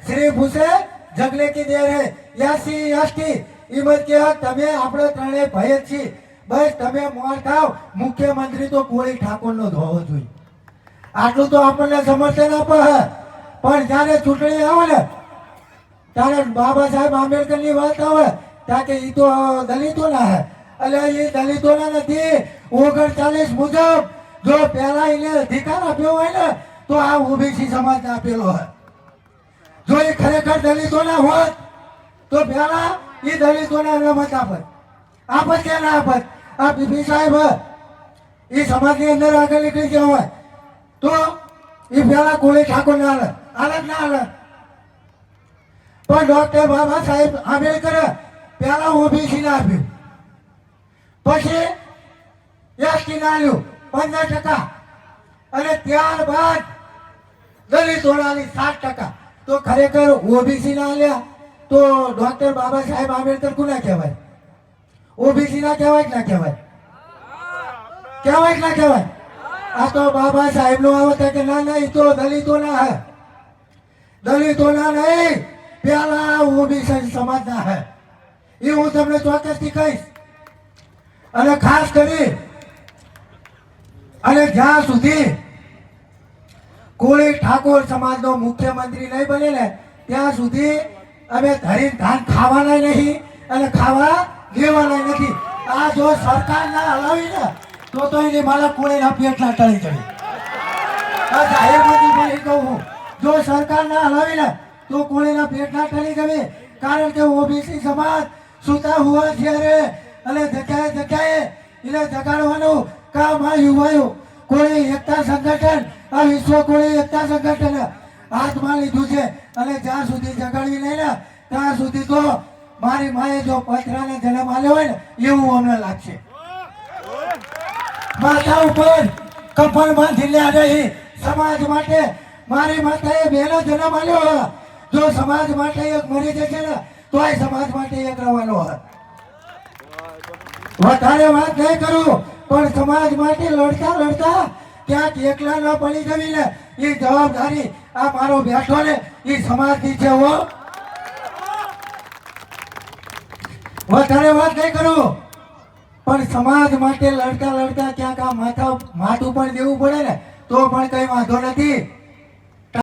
श्री भूसे जगले की देर है यासी यास्टी इमत के तमे આપણે ત્રણે ભય છે બસ તમે મોર ખાવ મુખ્યમંત્રી તો કોળી ઠાકોરનો જ હોવો જોઈએ આટલું તો આપણને સમર્થન આપે પણ જ્યારે ચૂંટણી આવે ને ત્યારે બાબા સાહેબ આંબેડકરની વાત આવે તાકે ઈ તો દલિતોના હે એટલે એ દલિતોના નથી 39 મુજબ જો પહેલા એને અધિકાર આપ્યો હોય ને તો આ ઓબીસી સમાજને આપેલો હે જો એ ખરેખર દલિતોના હોત તો પહેલા એ દલિતોને અનામત આપત કે ના આપત આ બીબી સાહેબ એ સમાજની અંદર આગળ નીકળી ગયા હોય તો એ પહેલા કોળી ઠાકોર ના હાલત ના હાલત પણ ડોક્ટર બાબા સાહેબ આંબેડકર પહેલા ઓબીસી ને આપ્યું પછી એસટી ને આલ્યું 15% અને ત્યારબાદ દલિતોના 7% તો ખરેખર ઓબીસી ના આલ્યા તો ડોક્ટર બાબા સાહેબ આંબેડકર કોના કહેવાય ઓબીસી ના કહેવાય કે ના કહેવાય કહેવાય કે ના કહેવાય આ તો બાબા સાહેબ નો આવે કે ના ના એ તો દલિતોના હે દલિતોના નહીં પેલા ઓબીસી સમાજના હે એ હું તમને ચોક્કસથી કહીશ અને ખાસ કરી અને જ્યાં સુધી કોળી ઠાકોર સમાજનો મુખ્યમંત્રી નહીં બને ને ત્યાં સુધી અમે ધરી ધાન ખાવાના નહીં અને ખાવા દેવાના નથી આ જો સરકાર ના હલાવી ને તો એની મારા કોળીના પેટના ટળી ચડી આ જાહેરમાંથી પણ કહું જો સરકાર ના હલાવી ને તો કોળીના પેટના ટળી જવી કારણ કે ઓબીસી સમાજ સુતા હુआ જ્યારે અને જગ્યાએ એને જગાડવાનું કામ આ યુવાયો કોળી એકતા સંગઠન આ વિશ્વ કોળી એકતા સંગઠન હાથમાં લીધું છે અને જ્યાં સુધી જગાડવી નહીં ને ત્યાં સુધી તો મારી માએ જો પથરાને જન્મ આલ્યો હોય ને એવું અમને લાગશે માથા ઉપર કફન બાંધીને રહી સમાજ માટે મારી માતાએ બેનો જન્મ આલ્યો જો સમાજ માટે એક મરી જશે ને તોય સમાજ માટે એક રહેવાનો વધારે વાત નહીં કરું પણ સમાજ માટે લડતા ક્યાંક એકલા ન પડી જવી ને એ જવાબદારી આ મારો બેઠો ને એ સમાજની છે હો વધારે વાત નહીં કરું પણ સમાજ માટે લડતા ક્યાંક આ માથું પણ દેવું પડે ને તો પણ કઈ વાંધો નથી